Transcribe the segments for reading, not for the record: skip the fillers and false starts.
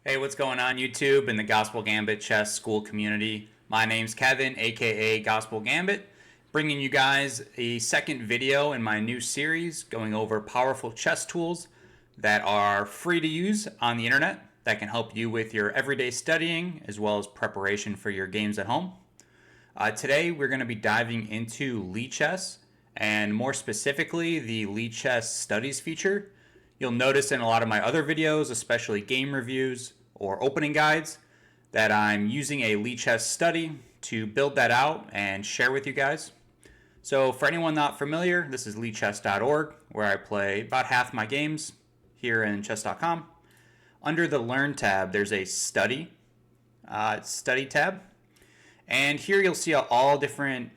Hey, what's going on YouTube and the Gospel Gambit chess school community? My name's Kevin, aka Gospel Gambit, bringing you guys a second video in my new series going over powerful chess tools that are free to use on the internet that can help you with your everyday studying as well as preparation for your games at home. Today we're going to be diving into Lichess and more specifically the Lichess Studies feature. You'll notice in a lot of my other videos, especially game reviews or opening guides, that I'm using a Lichess study to build that out and share with you guys. So for anyone not familiar, this is lichess.org, where I play about half my games here in chess.com. Under the Learn tab, there's a study tab. And here you'll see all different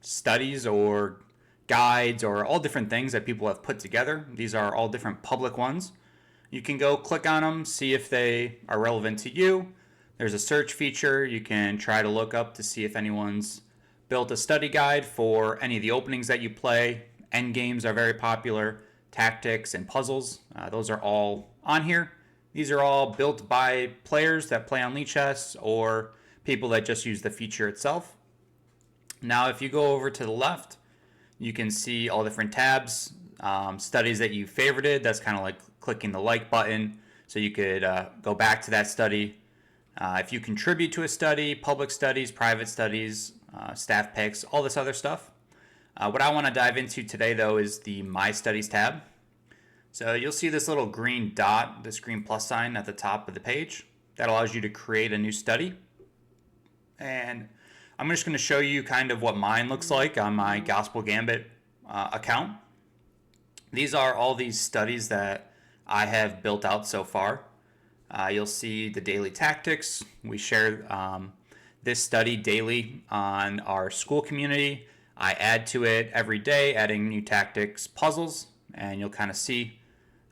studies or guides or all different things that people have put together. These are all different public ones. You can go click on them, see if they are relevant to you. There's a search feature. You can try to look up to see if anyone's built a study guide for any of the openings that you play. Endgames are very popular. Tactics and puzzles, those are all on here. These are all built by players that play on Lichess or people that just use the feature itself. Now, if you go over to the left, you can see all different tabs, studies that you favorited. That's kind of like clicking the like button. So you could go back to that study. If you contribute to a study, public studies, private studies, staff picks, all this other stuff. What I want to dive into today, though, is the My Studies tab. So you'll see this little green dot, this green plus sign at the top of the page. That allows you to create a new study. And I'm just going to show you kind of what mine looks like on my Gospel Gambit account. These are all these studies that I have built out so far. You'll see the daily tactics. We share this study daily on our school community. I add to it every day, adding new tactics puzzles, and you'll kind of see.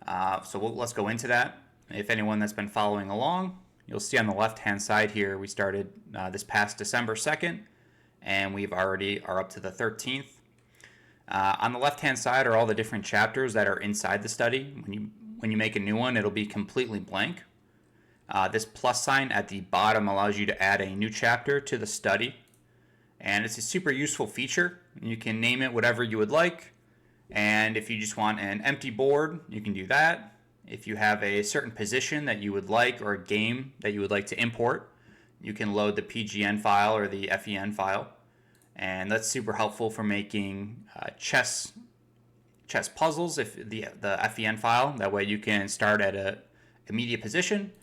Let's go into that. If anyone that's been following along, you'll see on the left-hand side here, we started this past December 2nd, and we've already are up to the 13th. On the left-hand side are all the different chapters that are inside the study. When you make a new one, it'll be completely blank. This plus sign at the bottom allows you to add a new chapter to the study, and it's a super useful feature. You can name it whatever you would like, and if you just want an empty board, you can do that. If you have a certain position that you would like or a game that you would like to import, you can load the PGN file or the FEN file, and that's super helpful for making chess puzzles. If the FEN file, that way you can start at a immediate position.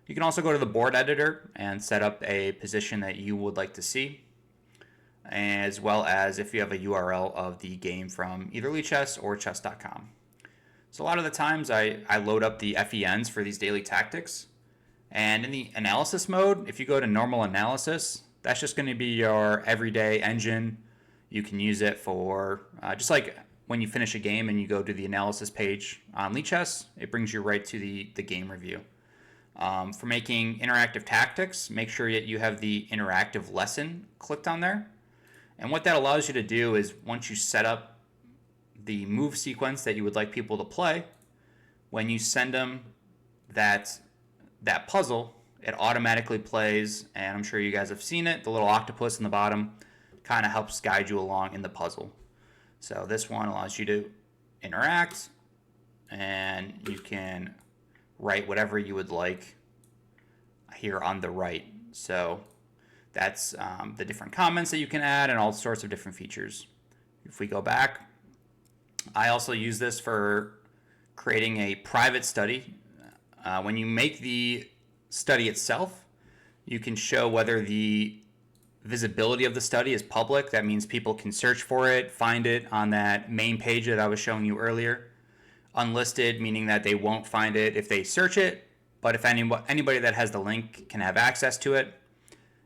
You can also go to the board editor and set up a position that you would like to see, as well as if you have a URL of the game from either Lichess or chess.com. So a lot of the times I load up the FENs for these daily tactics. And in the analysis mode, if you go to normal analysis, that's just going to be your everyday engine. You can use it for, just like when you finish a game and you go to the analysis page on Lichess, it brings you right to the game review. For making interactive tactics, make sure that you have the interactive lesson clicked on there. And what that allows you to do is once you set up the move sequence that you would like people to play, when you send them that puzzle, it automatically plays, and I'm sure you guys have seen it. The little octopus in the bottom kind of helps guide you along in the puzzle. So this one allows you to interact, and you can write whatever you would like here on the right. So that's the different comments that you can add and all sorts of different features. If we go back, I also use this for creating a private study. When you make the study itself, you can show whether the visibility of the study is public. That means people can search for it, find it on that main page that I was showing you earlier. Unlisted, meaning that they won't find it if they search it, but if anybody that has the link can have access to it.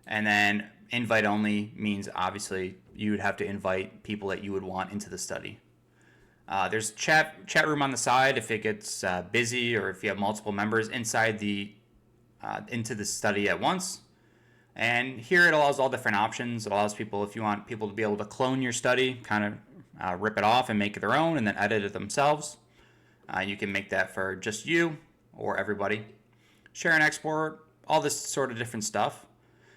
And then invite only means obviously you would have to invite people that you would want into the study. There's chat room on the side if it gets busy or if you have multiple members inside into the study at once. And here it allows all different options. It allows people, if you want people to be able to clone your study, kind of rip it off and make it their own and then edit it themselves. You can make that for just you or everybody. share and export, all this sort of different stuff.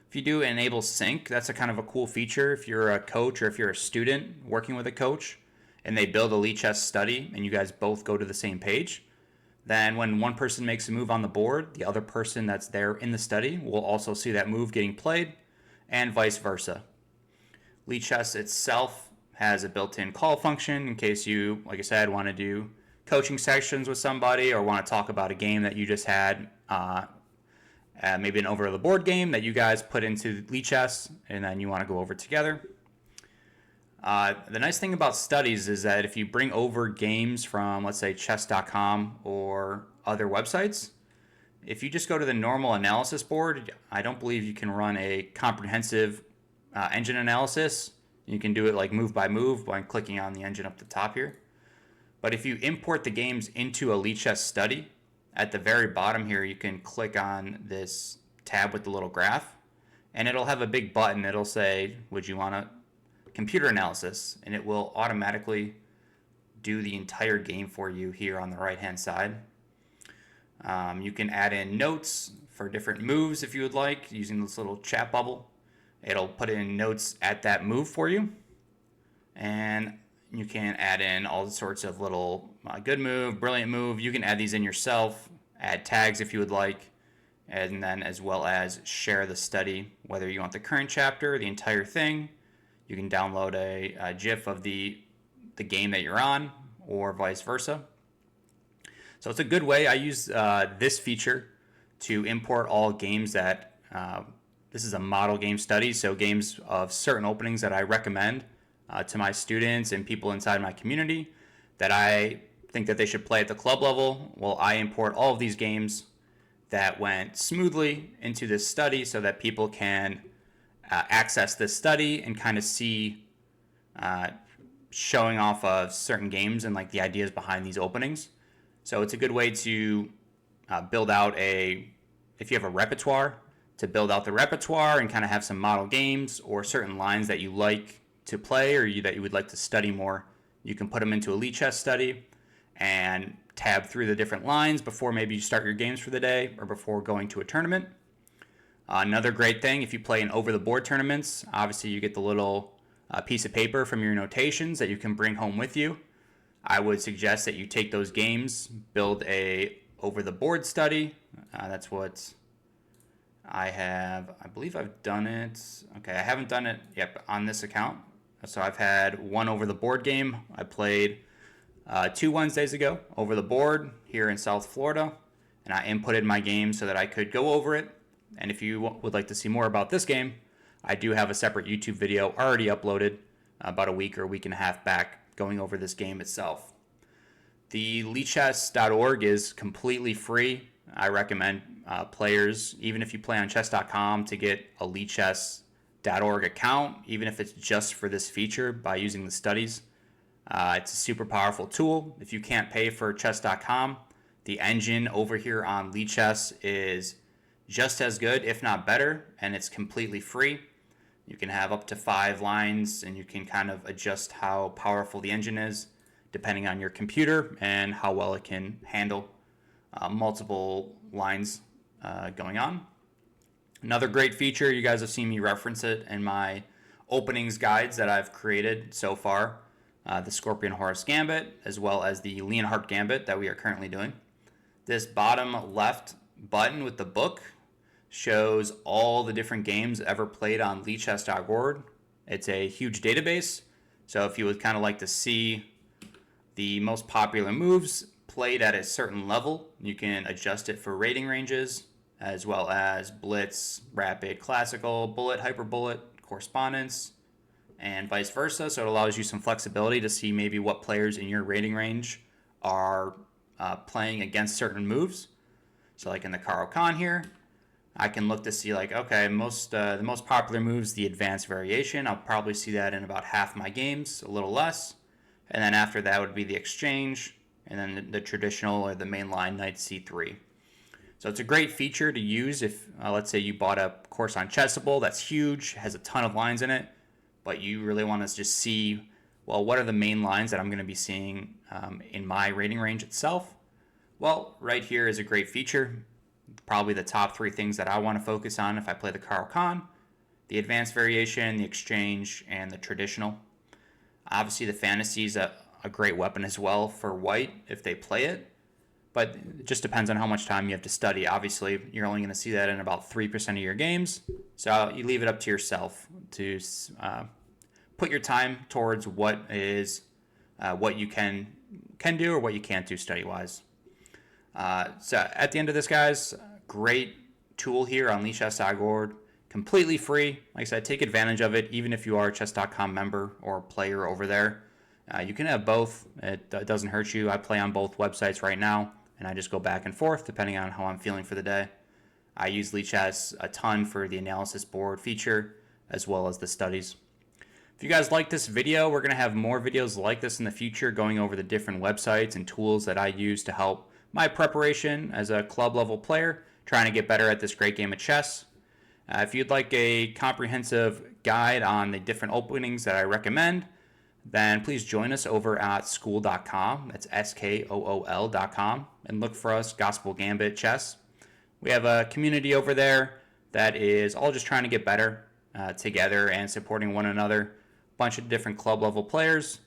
If you do enable sync, that's a kind of a cool feature if you're a coach or if you're a student working with a coach and they build a Lichess study and you guys both go to the same page. Then when one person makes a move on the board, the other person that's there in the study will also see that move getting played, and vice versa. Lichess itself has a built-in call function in case you, like I said, want to do coaching sessions with somebody or want to talk about a game that you just had, maybe an over-the-board game that you guys put into Lichess and then you want to go over together. The nice thing about studies is that if you bring over games from, let's say, chess.com or other websites, if you just go to the normal analysis board, I don't believe you can run a comprehensive engine analysis. You can do it like move by move by clicking on the engine up the top here. But if you import the games into a Lichess study, at the very bottom here, you can click on this tab with the little graph, and it'll have a big button. It'll say, would you want to computer analysis, and it will automatically do the entire game for you here on the right hand side. You can add in notes for different moves if you would like using this little chat bubble. It'll put in notes at that move for you, and you can add in all sorts of little good move, brilliant move. You can add these in yourself, add tags if you would like, and then as well as share the study, whether you want the current chapter, the entire thing. You can download a GIF of the game that you're on, or vice versa. So it's a good way. I use this feature to import all games that, this is a model game study, so games of certain openings that I recommend to my students and people inside my community that I think that they should play at the club level. Well, I import all of these games that went smoothly into this study so that people can access this study and kind of see showing off of certain games and like the ideas behind these openings. So it's a good way to build out if you have a repertoire, to build out the repertoire and kind of have some model games or certain lines that you like to play or that you would like to study more. You can put them into a Lichess study and tab through the different lines before maybe you start your games for the day or before going to a tournament. Another great thing, if you play in over-the-board tournaments, obviously you get the little piece of paper from your notations that you can bring home with you. I would suggest that you take those games, build a over-the-board study. That's what I have. I believe I've done it. Okay, I haven't done it yet on this account. So I've had one over-the-board game. I played 2 Wednesdays ago over the board here in South Florida, and I inputted my game so that I could go over it. And if you would like to see more about this game, I do have a separate YouTube video already uploaded about a week or a week and a half back going over this game itself. The Lichess.org is completely free. I recommend players, even if you play on chess.com, to get a Lichess.org account, even if it's just for this feature by using the studies. It's a super powerful tool. If you can't pay for chess.com, the engine over here on Lichess is just as good, if not better, and it's completely free. You can have up to 5 lines, and you can kind of adjust how powerful the engine is depending on your computer and how well it can handle multiple lines going on. Another great feature, you guys have seen me reference it in my openings guides that I've created so far, the Scorpion Horus Gambit, as well as the Leonhardt Gambit that we are currently doing. This bottom left button with the book shows all the different games ever played on Lichess.org. It's a huge database, so if you would kind of like to see the most popular moves played at a certain level, you can adjust it for rating ranges, as well as blitz, rapid, classical, bullet, hyper bullet, correspondence, and vice versa. So it allows you some flexibility to see maybe what players in your rating range are playing against certain moves. So like in the Caro Kann here, I can look to see like, okay, the most popular moves, the advanced variation. I'll probably see that in about half my games, a little less. And then after that would be the exchange, and then the traditional or the mainline knight c3. So it's a great feature to use if, let's say you bought a course on Chessable that's huge, has a ton of lines in it, but you really want to just see, well, what are the main lines that I'm going to be seeing in my rating range itself? Well, right here is a great feature. Probably the top 3 things that I want to focus on if I play the Carl Khan: the advanced variation, the exchange, and the traditional. Obviously, the fantasy is a great weapon as well for white if they play it, but it just depends on how much time you have to study. Obviously, you're only going to see that in about 3% of your games, so you leave it up to yourself to put your time towards what you can do or what you can't do study wise. So at the end of this, guys, great tool here on Lichess.org, completely free. Like I said, take advantage of it, even if you are a chess.com member or player over there. You can have both. It doesn't hurt you. I play on both websites right now, and I just go back and forth depending on how I'm feeling for the day. I use Lichess a ton for the analysis board feature as well as the studies. If you guys like this video, we're going to have more videos like this in the future, going over the different websites and tools that I use to help my preparation as a club level player, trying to get better at this great game of chess. If you'd like a comprehensive guide on the different openings that I recommend, then please join us over at school.com. That's SKOOL.com, and look for us, Gospel Gambit Chess. We have a community over there that is all just trying to get better together and supporting one another. Bunch of different club level players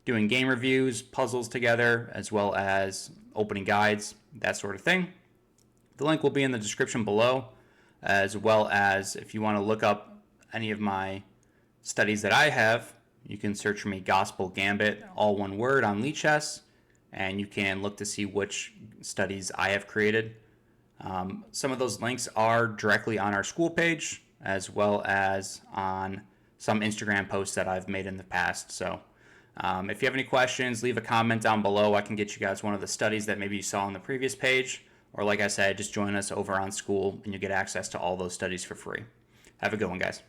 doing game reviews, puzzles together, as well as opening guides, that sort of thing. The link will be in the description below, as well as if you want to look up any of my studies that I have, you can search for me, Gospel Gambit, all one word, on Lichess, and you can look to see which studies I have created. Some of those links are directly on our school page, as well as on some Instagram posts that I've made in the past. So if you have any questions, leave a comment down below. I can get you guys one of the studies that maybe you saw on the previous page. Or like I said, just join us over on school and you get access to all those studies for free. Have a good one, guys.